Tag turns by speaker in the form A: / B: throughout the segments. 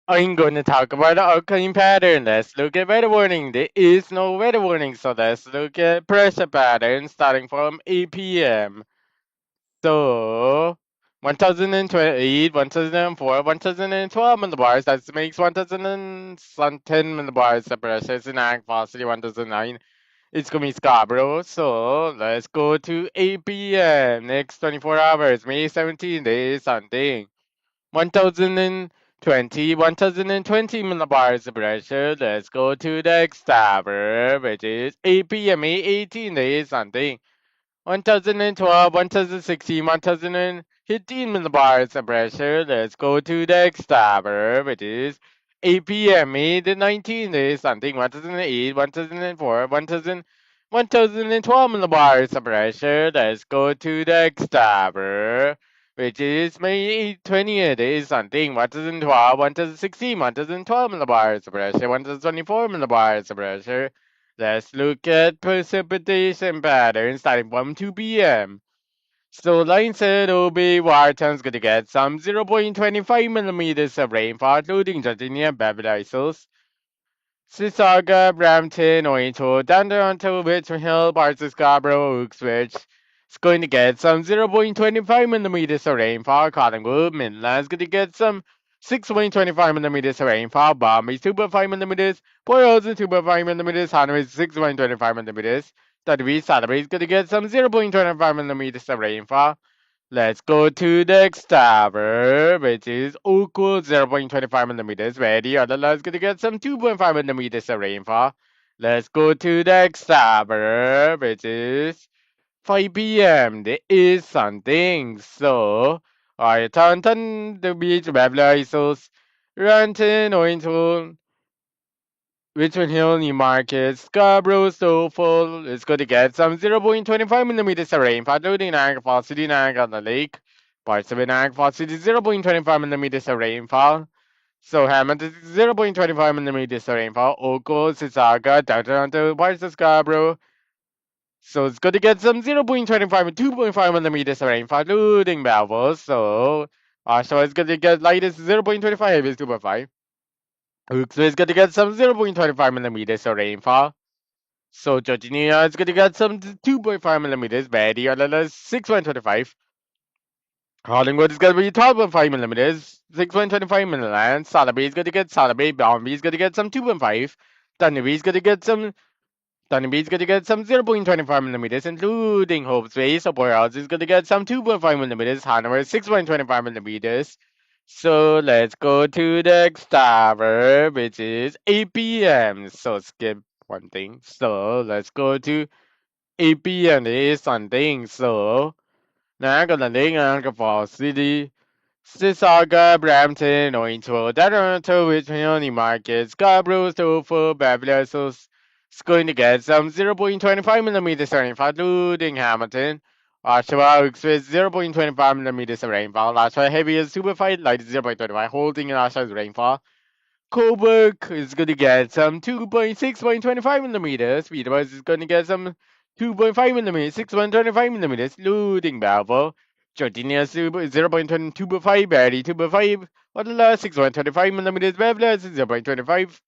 A: I'm going to talk about the upcoming pattern. Let's look at weather warning. There is no weather warning, so let's look at pressure pattern starting from 8 p.m. So 1028, 1004, 1012 millibars. That makes 1010 millibars of pressure. It's in ag velocity 1009. It's gonna be Scarborough. So let's go to 8 p.m. Next 24 hours, May 17th, there is something. 1020, 1020 millibars of pressure. Let's go to the next hour, which is 8 p.m. May 18th, there is something. 1012, 1016, 1015 millibars of pressure. Let's go to the next hour, which is 8 p.m. May the 19th, there is something. 1008, 1004, 1012 millibars of pressure. Let's go to the next hour, which is May 20th, there is something. 1012, 1016, 1012 millibars of pressure. 1024 millibars of pressure. Let's look at precipitation patterns starting from 2 p.m. So line said OB Wharton's gonna get some 0.25 millimeters of rainfall, including Virginia, Beverly Hills, Sissaga, Brampton, Oito, down there until Richmond Hill, parts of Scarborough, Uxbridge. It's going to get some 0.25 millimeters of rainfall. Collingwood, Midland's going to get some 6.25 millimeters of rainfall. Bombay, 2.5 millimeters. Port Elizabeth, 2.5 millimeters. Honolulu, 6.25 millimeters. Dudley, Sudbury is going to get some 0.25 millimeters of rainfall. Let's go to the next tower, which is equal 0.25 millimeters. Ready? Otherwise, gonna get some 2.5 millimeters of rainfall. Let's go to the next tower, which is 5 p.m. There is something. So, I turn the beach, Beverly Hills, Ranton, Ointon, Richmond Hill, Newmarket, Scarborough, Stoffel is going to get some 0.25 millimeters of rainfall, including Niagara Falls, City, Niagara on the Lake. Parts of Niagara Falls City, 0.25 millimeters of rainfall. So Hamilton, 0.25 millimeters of rainfall. Oakville, Sissaga, downtown Toronto, parts of Scarborough. So it's going to get some 0.25 and 2.5 millimeters of rainfall, including Belleville. So it's going to get lightest 0.25, heaviest 2.5. Hooksville is going to get some 0.25 millimeters of rainfall. So Georgia is going to get some 2.5 millimeters. Betty Alala 6.25. Collingwood is going to be 12.5 millimeters. 6.25 millimeters. Salaby is going to get Salaby. Bombay is going to get some 2.5. Dunleavy is going to get some. Dunleavy is going to get some 0.25 millimeters, including Hope's Bay. So Boreals is going to get some 2.5 millimeters. Hanover 6.25 millimeters. So let's go to the next tower, which is 8 p.m. So skip one thing. So let's go to 8 p.m. is something. So Niagara Falls City, Sissaga, Brampton, Ointo, Toronto, Richmond, Newmarket, Scarborough, Stoffel, Beverly Hills. It's going to get some 0.25 millimeters of rainfall, including Hamilton. Oshawa with 0.25 millimeters of rainfall. Oshawa heavy is super fight, light is 0.25, holding in Oshawa's rainfall. Coburg is going to get some 2.6.25 millimeters. Peterborough is going to get some 2.5 millimeters, 6.25 millimeters, including Belleville. Jordania 0.25, Barry 2.5, Waterloo 6.25 millimeters, Beverly 0.25.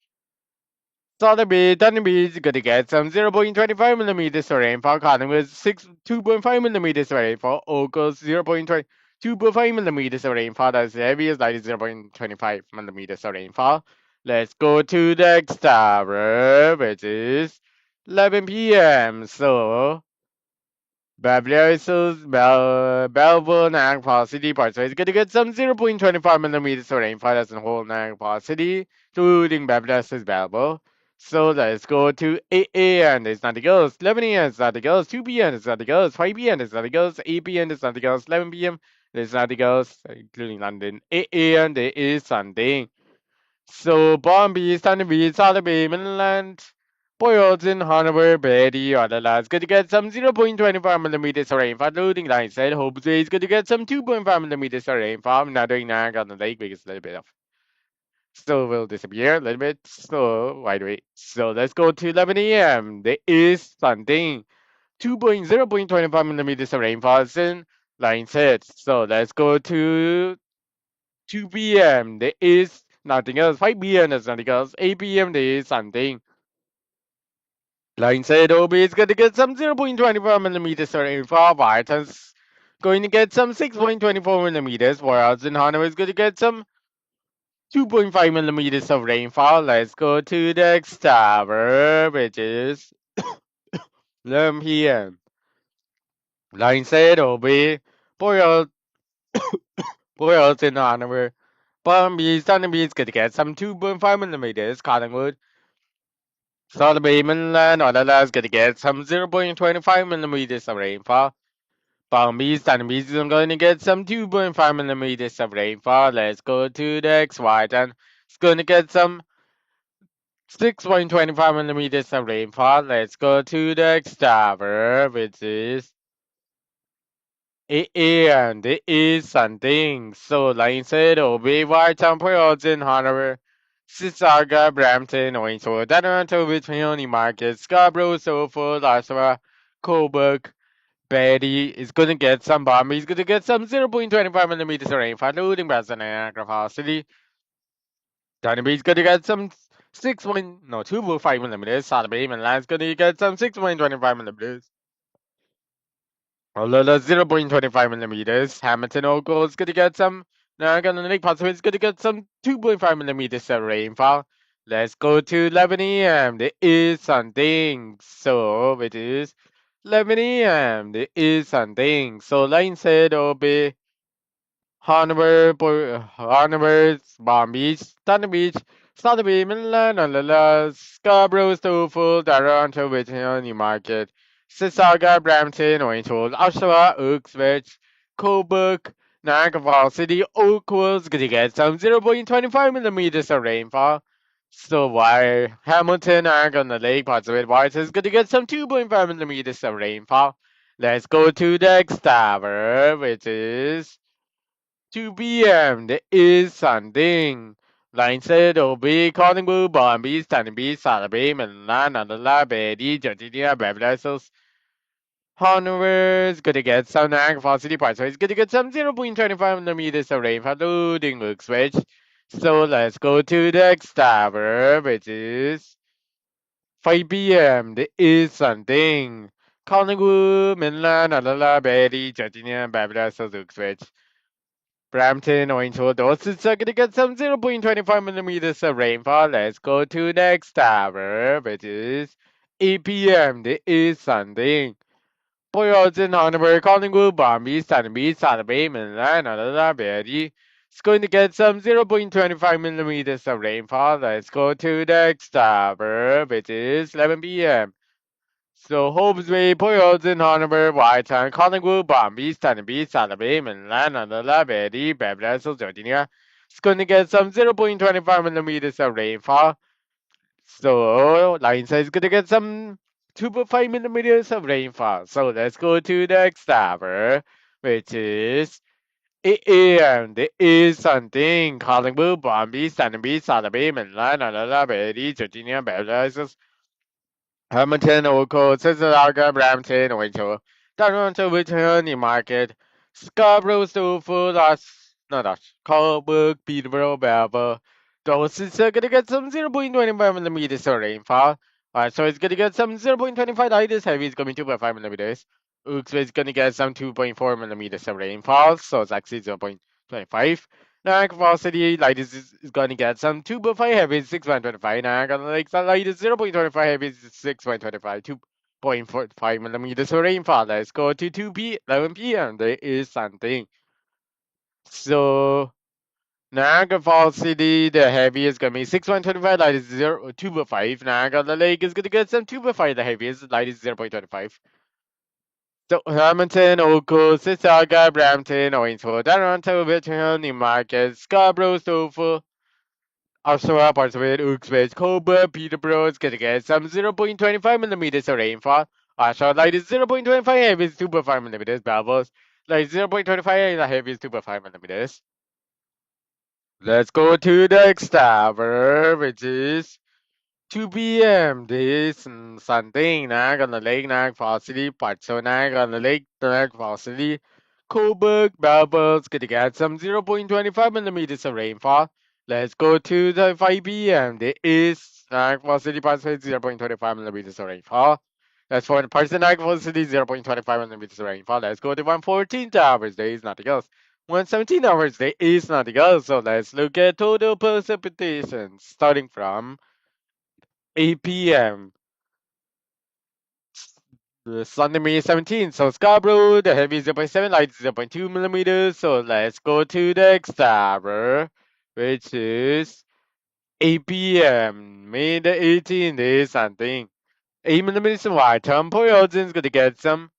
A: Sotheby, Dunby is going to get some 0.25 millimeters of rainfall. Collingwood 2.5 millimeters of rainfall. Oakles 2.5 millimeters of rainfall. That's the heaviest, light is 0.25 millimeters of rainfall. Let's go to the next tower, which is 11 p.m. So Beverly Hills, Belleville, Niagara Falls City, Parts is going to get some 0.25 millimeters of rainfall. That's in whole Niagara Falls City, including Beverly Hills, Belleville. So let's go to 8 a.m. There's nothing else. 11 a.m. There's nothing else. 2 p.m. There's nothing else. 5 p.m. There's nothing else. 8 p.m. There's nothing else. 11 p.m. There's nothing else, including London. 8 a.m. There is something. So Bombay, Stanley, Salaby, Mainland, Boylston, Hanover, Betty, Adela is going to get some 0.25 millimeters of rainfall, including like I said, Hope Bay is going to get some 2.5 millimeters of rainfall. I'm not doing that on the lake because a little bit of still will disappear a little bit. So wait. So let's go to 11 a.m. There is something 2.0.25 millimeters of rainfall in line set. So let's go to 2 p.m. There is Nothing else. 5 p.m. there's nothing else. 8 p.m. there is something. Line said OB is going to get some 0.24 millimeters of rainfall. Barton's going to get some 6.24 millimeters. Whereas in Hanover is going to get some 2.5 millimeters of rainfall. Let's go to the next tower, which is 11 p.m. Line said OB. Boyle, Boyle's in Hanover. Palm Beach, Thunder Beach going to get some 2.5 millimeters. Collingwood. Southern Bay, Mainland, Orlando is going to get some 0.25 millimeters of rainfall. Palm Beach, Thunder Beach is going to get some 2.5 millimeters of rainfall. Let's go to the next Whiten. It's going to get some 6.25 millimeters of rainfall. Let's go to the next tower, which is 8 a.m. There is something. So, like I said, OB Whiten, Port in Hanover. Sissaga, Brampton, Oinsworth, Toronto, Richmond, Newmarket, Scarborough, Suffolk, Oshawa, Coburg, Betty is going to get some bomb. He's going to get some 0.25 millimeters of rainfall, including Boston and Niagara City. Donovan is going to get some 2.5 millimeters. Solomon Mainland is going to get some 6.25 millimeters. Olala 0.25 millimeters. Hamilton Ogle is going to get some. Niagara Lake Possibly is going to get some 2.5 millimeters of rainfall. Let's go to 11 a.m. There is something. So it is 11 a.m. There is something. So line said OB. Hanover, Palm Beach, Thunder Beach, Sotheby, Mainland, Olala, Scarborough, Stouffville, Toronto, Richmond, Newmarket, Sissaga, Brampton, Orangewood, Oshawa, Uxbridge, Coburg, Niagara Falls City, Oakwell's gonna get some 0.25 millimeters of rainfall. So why Hamilton, Niagara Lake, parts of it, White is gonna get some 2.5 millimeters of rainfall. Let's go to the next tower, which is 2 p.m. There is something. Line said OB, Collingwood, Bombay, Stanley Beach, Salaby, Milan, Adela, Betty, Georgia, Beverly, Hanover is gonna get some Niagara City Park, so it's gonna get some 0.25 millimeters of rainfall, loading looks switch. So let's go to the next tower, which is 5 p.m. There is something. Collingwood, Milan, Adela, Betty, Georgia, Beverly, looks switch. Brampton, Orangewood, those are going to get some 0.25 millimeters of rainfall. Let's go to next tower, which is 8 p.m. There is something. Boylston, Hanover, Collingwood, Bombay, Stanley, Salaby, Milan, Berry. It's going to get some 0.25 millimeters of rainfall. Let's go to next tower, which is 11 p.m. So Holmesway, Boylston, Hanover, Whitetown, Collingwood, Bombay, Stanley, Salaby, Milan, Berry, Beverly, Georgia. It's going to get some 0.25 millimeters of rainfall. So line size is going to get some 2.5 millimeters of rainfall. So let's go to the next tower, which is 8 a.m. There is something. Collingwood, Bombay, Stanley, Salaby, Milan, Berry, Georgia, Beverly, Hamilton, Oco, Sissaga, Brampton, Winchell, Toronto, Richmond, Newmarket, Scarborough, Stouffville, Coburg, Peterborough, Belvoir. Those is gonna get some 0.25 millimeters of rainfall. So it's gonna get some 0.25 lightest, heavy is gonna be 2.5 millimeters. Uxbridge is gonna get some 2.4 millimeters of rainfall, so it's actually 0.25. Niagara Falls City, light is going to get some 2.5, heavy is 6.25. Niagara Lakes, light is 0.25, heavy is 6.25, 2.45 millimeters of rainfall. Let's go to 11 p.m. There is something. So, Niagara Falls City, the heavy is going to be 6.25, light is 2.5. Niagara Lake is going to get some 2.5, the heaviest, light is 0.25. So Hamilton, Oakville, Sissaga, Brampton, Oinsworth, Toronto, Richmond, Newmarket, Scarborough, Stouffville, Oshawa, parts of it, Uxbridge, Coburg, Peterborough is gonna get some 0.25 millimeters of rainfall. Oshawa light is 0.25, heavy is 2.5 millimeters. Belfast light 0.25, the heavy is 2.5 millimeters. Let's go to the next tower, which is 2 p.m. This something Niagara Lake, Niagara Falls City, parts of Niagara Lake, Niagara Falls City, Coburg, Belfast gonna get some 0.25 millimeters of rainfall. Let's go to the 5 p.m. There is night velocity possibility 0.25 millimeters of rainfall. That's for the person night velocity 0.25 millimeters of rainfall. Let's go to 114 hours. There is nothing else. 117 hours. There is nothing else. So let's look at total precipitation starting from 8 p.m. The Sunday, May 17th. So Scarborough, the heavy 0.7, light 0.2 millimeters. So let's go to the next hour, which is 8 p.m. May the 18th is something. 8 millimeters wide. Tempo is going to get some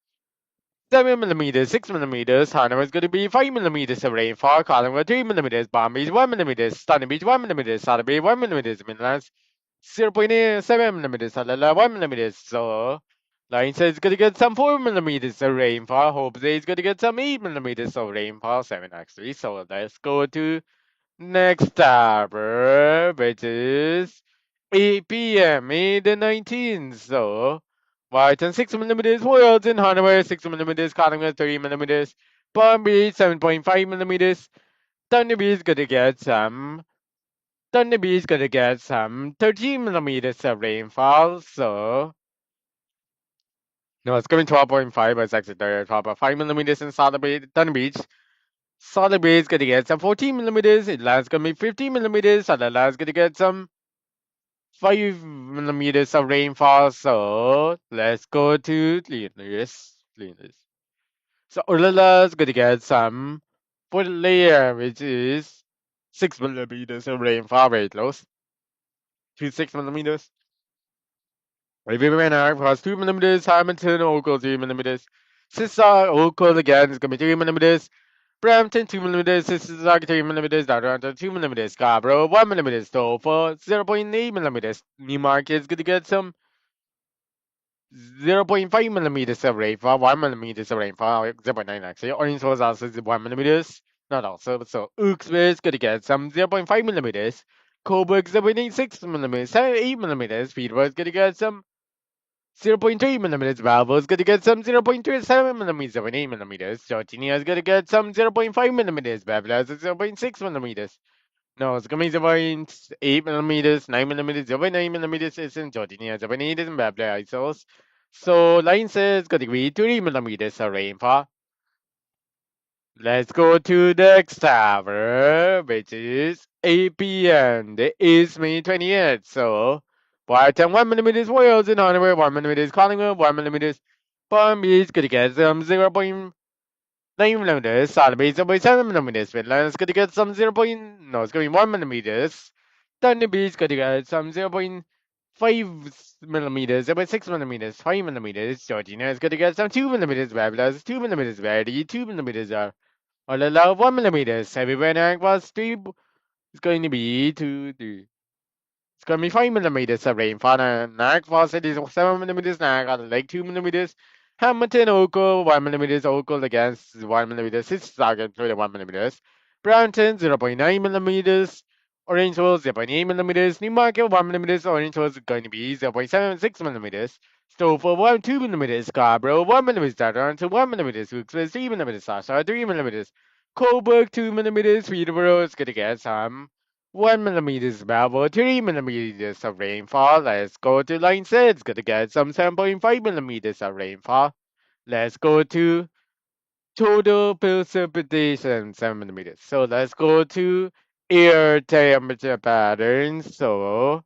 A: 7 millimeters, 6 millimeters. Hanover is going to be 5 millimeters of rainfall. Collingwood 3 millimeters. Palm Beach 1 millimeter. Stunning Beach 1 millimeter. Southern Bay 1 millimeters. Midlands 0.7 millimeters. Halala 1 millimeters. So Line says it's going to get some 4 millimeters of rainfall. Hope says it's going to get some 8 millimeters of rainfall. 7 actually. So let's go to next hour, which is 8 p.m. May the 19th. So, Washington 6 millimeters, Worlds in Hanover 6 millimeters, Collingwood 3 millimeters, Palm Beach 7.5 millimeters. Thunder Beach gonna get some. Thunder Beach gonna get some 13 millimeters of rainfall. So, no, it's going to be 12.5, but it's actually 12.5 millimeters in Southern Beach, Thunder Beach. Solid Bay is gonna get some 14 millimeters. Atlanta's gonna be 15 millimeters. Atlanta's gonna get some 5 millimeters of rainfall. So let's go to Linus. So Urlala's gonna get some for the layer, which is 6 millimeters of rainfall. Very close to 6 millimeters. River Arc plus 2 millimeters. Hamilton, Oakville 3 millimeters. Sissa, Oakville again is gonna be 3 millimeters. Brampton 2 millimeters, Mississauga 3 millimeters, Toronto 2 millimeters, Scarborough 1 millimeter, Stowe 0.8 millimeters, Newmarket is going to get some 0.5 millimeters of rainfall, 1 millimeters of rainfall, 0.9 actually. Orange was also 1 millimeters, not also, so Uxbridge is going to get some 0.5 millimeters, Coburg 0.86 millimeters, 8 millimeters, Peterborough is going to get some 0.3 millimeters. Bravo is going to get some 0.27 millimeters, 0.8 millimeters. Georgina is going to get some 0.5 millimeters. Babla is 0.6 millimeters. No, it's going to be 0.8 millimeters, 9 millimeters, 0.9 millimeters is in Georgina, 0.8 is in Babla isos. So line says it's going to be 3 millimeters of rainfall. Let's go to the next hour, which is 8 p.m. It is May 20th. So, Barton 1 millimeters, Wales in Hanover, 1 millimeters, Collingwood, 1 millimeters, Palm Beach, gonna get some 0.9 millimeters, Solid Bay 0.7 millimeters, Midlands, gonna get some 0. No, it's gonna be 1 millimeters, Thunder Beach, gonna get some 0.5 millimeters, 0.6 millimeters, 5 millimeters, Georgina is gonna get some 2 millimeters, Babylon 2 millimeters, Verity 2 millimeters, on the low 1 millimeters. Everywhere now was 3. It's going to be 2, 3. It's going to be 5 millimeters of rainfall. And Nag Fawcett is 7 millimeters. Nag on the lake 2 millimeters. Hamilton Oakville 1 millimeters. Oakville against 1 millimeters. It's target 1 millimeters. Brownton 0.9 millimeters. Orangeville 0.8 millimeters. Newmarket 1 millimeters. Orangeville is going to be 0.76 millimeters. Stouffville 2 millimeters. Scarborough 1 millimeter. Toronto 1 millimeters. Wilkes 3 millimeters. Sasha 3 millimeters. Coburg 2 millimeters. Peterborough is going to get some 1 millimeters Bravo, 3 millimeters of rainfall. Let's go to line 6. Gonna get some 7.5 millimeters of rainfall. Let's go to total precipitation, 7 millimeters. So let's go to air temperature patterns. So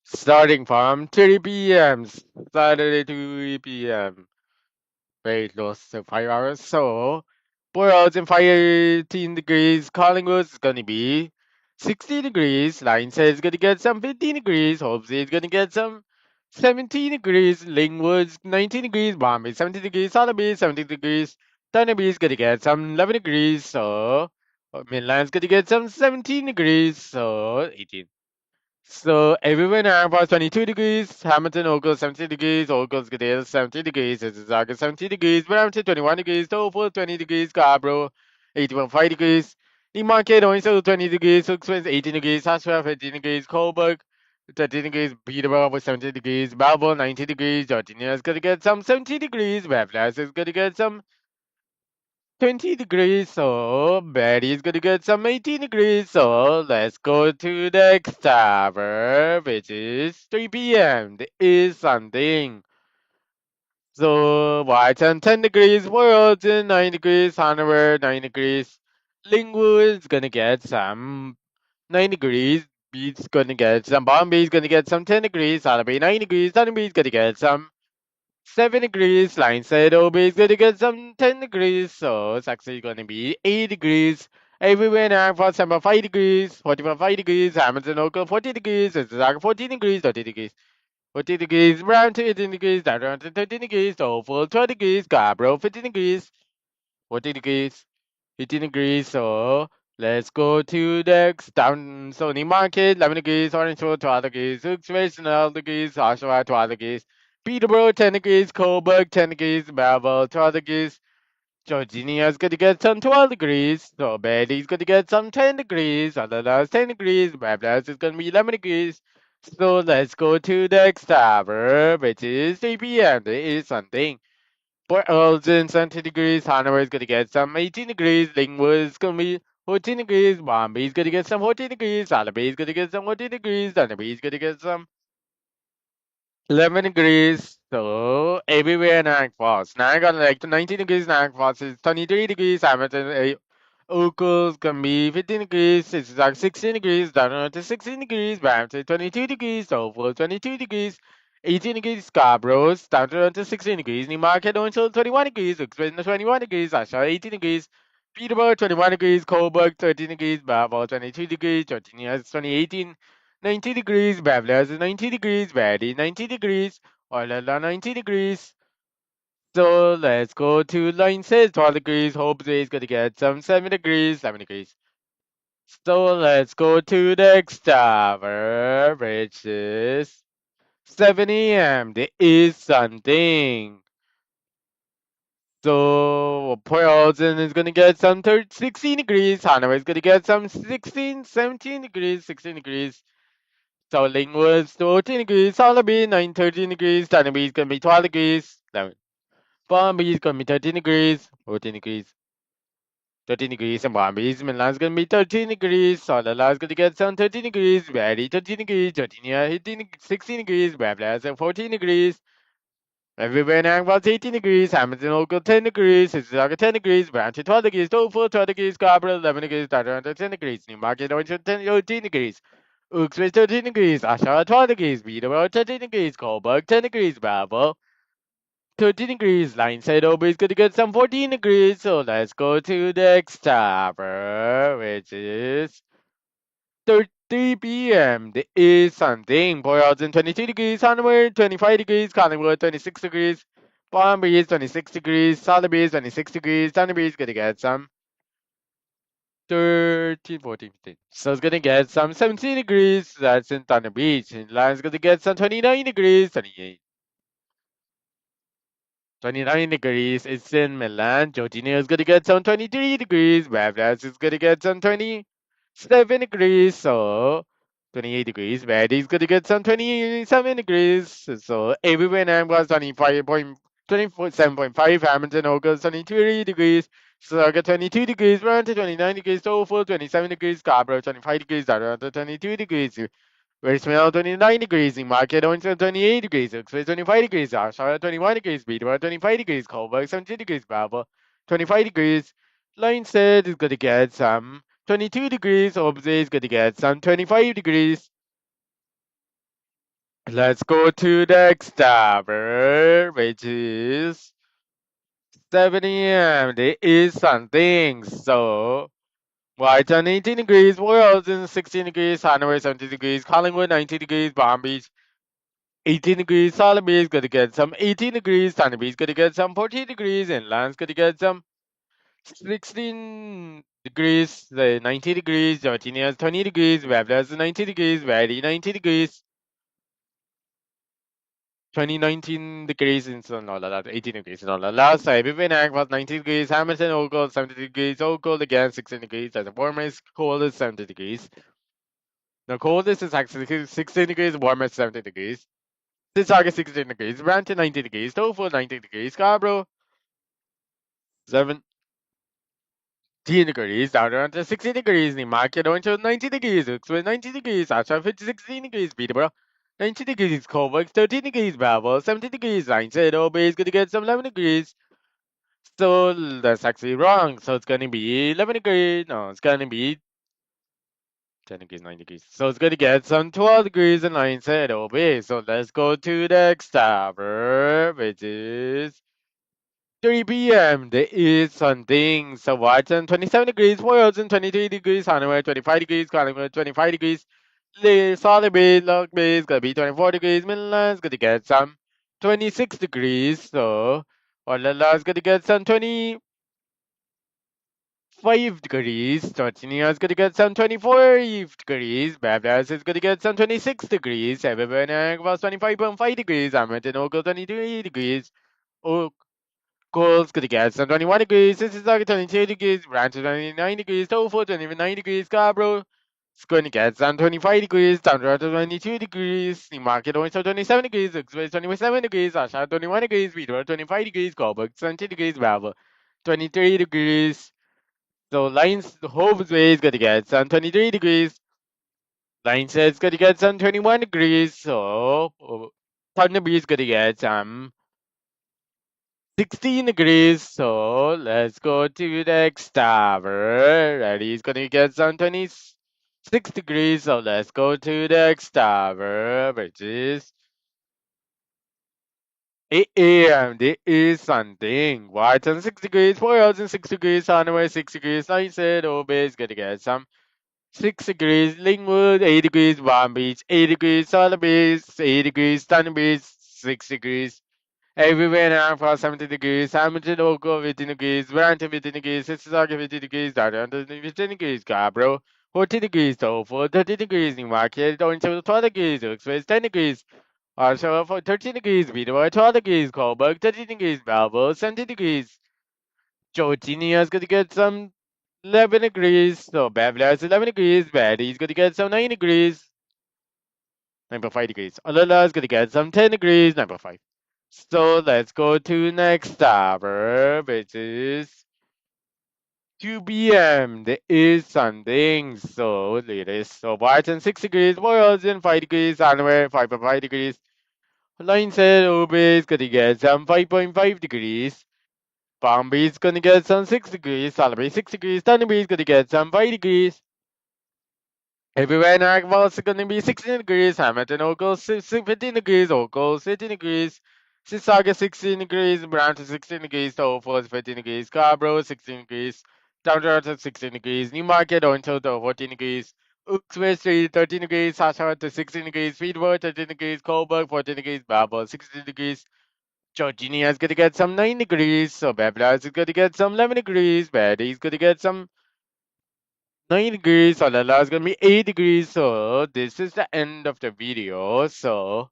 A: starting from 3 p.m. Saturday to 3 p.m. Very close to 5 hours. So 4 hours and 15 degrees. Collingwood is gonna be 60 degrees. Line says it's gonna get some 15 degrees. Hopefully it's gonna get some 17 degrees. Lingwood's 19 degrees. Bombay 17 degrees. Sotheby 17 degrees. Thunderbee is gonna get some 11 degrees. So Midland's gonna get some 17 degrees. So 18. So everywhere now about 22 degrees, Hamilton, Oakville 17 degrees, Oakville's Gadale 17 degrees, Mississauga 17 degrees, Brampton 21 degrees, Tofu 20 degrees, Scarborough 18.5 degrees, Newmarket also 20 degrees, Hooksville 18 degrees, Ashfield 15 degrees, Coburg 13 degrees, Peterborough 17 degrees, Melbourne 19 degrees, Georgina is gonna get some 17 degrees, Belfast is gonna get some 20 degrees, so Betty's gonna get some 18 degrees, so let's go to the next tower, which is 3 p.m. There is something. So White's on 10 degrees, World's in 9 degrees, Hanover 9 degrees, Lingwood's gonna get some 9 degrees, Beat's gonna get some, Bombay's gonna get some 10 degrees, Alabay 9 degrees, Sunnybeat's gonna get some 7 degrees, line said Obey's gonna get some 10 degrees, so it's actually gonna be 8 degrees. Everywhere now for summer 5 degrees, 44 5 degrees, Hamilton local 40 degrees, Mississauga 14 degrees, 30 degrees. 40 degrees, round to 18 degrees, down around to 13 degrees, so full 12 degrees, Scarborough 15 degrees, 14 degrees, 15 degrees, so let's go to the down Sony Market, 11 degrees, Orange Road 12 degrees, Uxbridge 12 degrees, Oshawa 12 degrees, Peterborough 10 degrees, Coburg 10 degrees, Melville 12 degrees, Georginia's gonna get some 12 degrees, so Betty's gonna get some 10 degrees, Adela's 10 degrees, Bablas is gonna be 11 degrees. So let's go to the next tower, which is 3 p.m. There is something. Port Elgin 70 degrees, Hanover is gonna get some 18 degrees, Lingwood is gonna be 14 degrees, Bombay is gonna get some 14 degrees, Alabay is gonna get some 14 degrees, Dunby is gonna get some 11 degrees. So everywhere Nag Falls. Nag on like 19 degrees, Nag Falls is 23 degrees, Hamilton, Ucles can be 15 degrees, it's like 16 degrees, down to 16 degrees, Brampton 22 degrees, Oval 22 degrees, 18 degrees, Scarborough down to 16 degrees, Newmarket until 21 degrees, Uxbridge 21 degrees, Asha 18 degrees, Peterborough 21 degrees, Coburg 13 degrees, Bravo 22 degrees, Georgina is 2018, 90 degrees, Bablas is 90 degrees, Barry 90 degrees, Orlando 90 degrees. So let's go to line says 12 degrees. Hope is gonna get some 7 degrees. 7 degrees. So let's go to the next tower, which is 7 a.m. There is something. So Portland is gonna get some 16 degrees. Hanover is gonna get some 16, 17 degrees, 16 degrees. So Lingwood's 14 degrees. Solarby 9, 13 degrees. Tanabe is gonna be 12 degrees. Bombay is gonna be 13 degrees, 14 degrees. 13 degrees and Bombay's Milan's gonna be 13 degrees. Solala's gonna get some 13 degrees. Very 13 degrees. Georgina 18, 16 degrees. Bablas 14 degrees. Everywhere now was 18 degrees. Hamilton local 10 degrees. Mississauga 10 degrees. Brampton 12 degrees. Tofu 12 degrees. Scarborough 11 degrees. Toronto 10 degrees. Newmarket Orange 10, 13 degrees. Uxbridge 13 degrees. Oshawa 12 degrees. Peterborough 13 degrees. Coburg 10 degrees. Bravo 13 degrees. Line side over is going to get some 14 degrees. So let's go to the next tower, which is 3 p.m. There is something. Port Elgin 22 degrees. Hanover 25 degrees. Collingwood 26 degrees. Palm Beach 26 degrees. Solid Beach 26 degrees. Thunder Beach going to get some 13, 14, 15. So it's going to get some 17 degrees. That's in Thunder Beach. And Lions going to get some 29 degrees. 28. 29 degrees. It's in Milan. Georgina is gonna get some 23 degrees. Bablas is gonna get some 27 degrees. So 28 degrees. Maddie's gonna get some 27 degrees. So everywhere now was 27.5. Hamilton August 23 degrees. So I got 22 degrees. Round to 29 degrees. Tofu 27 degrees. Scarborough 25 degrees. Around to 22 degrees. Westmount 29 degrees, in Market Owensville 28 degrees, Oxford 25 degrees, Oshawa 21 degrees, Peterborough 25 degrees, Coburg 17 degrees, Bravo 25 degrees. Line said is gonna get some 22 degrees, Obse is gonna get some 25 degrees. Let's go to the next tower, which is 7 a.m. There is something, so Whiteton 18 degrees, Royalton 16 degrees, Hanover 17 degrees, Collingwood 19 degrees, Palm Beach 18 degrees, Salami is gonna get some 18 degrees, Tanabe is gonna get some 14 degrees, and Lance gonna get some 16 degrees, 90 degrees, Georgina has 20 degrees, Webler 90 degrees, Valley 90 degrees, 2019 degrees, and so all of that, 18 degrees, and all that. Last time, Vivian was 90 degrees, Hamilton, Old Gold 70 degrees, Old Gold again 16 degrees, and the warmest, coldest 70 degrees. The coldest is actually 16 degrees, warmest 70 degrees. Mississauga 16 degrees, Brampton 90 degrees, Tofu 90 degrees, Scarborough 7 15 degrees, down around to 60 degrees, the market going to 90 degrees, with 90 degrees, outside 50, 16 degrees, Peterborough, 90 degrees, Coburg, 13 degrees, Babel, 70 degrees, line said, Obey is going to get some 11 degrees. So that's actually wrong. So it's going to be 11 degrees. No, it's going to be 10 degrees, 9 degrees. So it's going to get some 12 degrees and line said, Obey. So let's go to the next tower, which is 3 p.m. There is something. So Watson 27 degrees, Royals 23 degrees, Hannover 25 degrees, Collingwood 25 degrees, Solid Bay, Lock Bay is gonna be 24 degrees, Midland's gonna get some 26 degrees, so Orlando's gonna get some 25 degrees, Tortinia's gonna get some 24 degrees, Bablas is gonna get some 26 degrees, Everburn was 25.5 degrees, Hamilton Oakville 23 degrees, Goals gonna get some 21 degrees. This is like 22 degrees. Ranch 29 degrees. Tofu 29 degrees. Scarborough it's going to get some 25 degrees. Down to 22 degrees. The market only 27 degrees. Express 27 degrees. Asha 21 degrees. Peterborough 25 degrees. Coburg 20 degrees. Bravo 23 degrees. So Lines Hope's Way is gonna get some 23 degrees. Line says gonna get some 21 degrees. So Thunderbee is gonna get some 16 degrees, so let's go to the next tower. Ready? He's gonna get some 26 degrees, so let's go to the next tower, which is 8 a.m. There is something. Watson 6 degrees, 4,006 degrees, Hannover 6 degrees, Sunset, Obey is gonna get some 6 degrees, Lingwood 8 degrees, Palm Beach 8 degrees, Sotheby's 8 degrees, Thunder Beach 6 degrees. Everywhere now for 70 degrees, Hamilton Oco 15 degrees, Brampton 15 degrees, Mississauga 15 degrees, Darlington 15 degrees, Scarborough 40 degrees, Tofu 30 degrees, Newmarket Orange 12 degrees, Oxford 10 degrees, Oshawa for 13 degrees, Peterborough 12 degrees, Coburg 13 degrees, Balboa 17 degrees, Georgina is going to get some 11 degrees, so Bavla is 11 degrees, Betty is going to get some 9 degrees, 9.5 degrees, Alala is going to get some 10 degrees, 9.5. So let's go to next tower, which is 2 p.m. There is something. So latest. So Barton 6 degrees, Royals in 5 degrees, Anywhere 5.5 degrees. Line said Ube is gonna get some 5.5 degrees. Bombay is gonna get some 6 degrees, Salabay 6 degrees, Thunderbee is gonna get some 5 degrees. Everywhere in Agwal is going to be 16 degrees. Hamilton, Oakville, 15 degrees. Oakville, 15 degrees. Mississauga, 16 degrees. Brampton, 16 degrees. Tofu, 15 degrees. Scarborough, 16 degrees. Downtown, 16 degrees. Newmarket, Ontario, 14 degrees. Uxbridge Street, 13 degrees. Sasha, 16 degrees. Speedway, 13 degrees. Coburg, 14 degrees. Babel, 16 degrees. Georgina is going to get some 9 degrees. So Babla is going to get some 11 degrees. Betty is going to get some 9 degrees, so the last gonna be 8 degrees. So this is the end of the video. So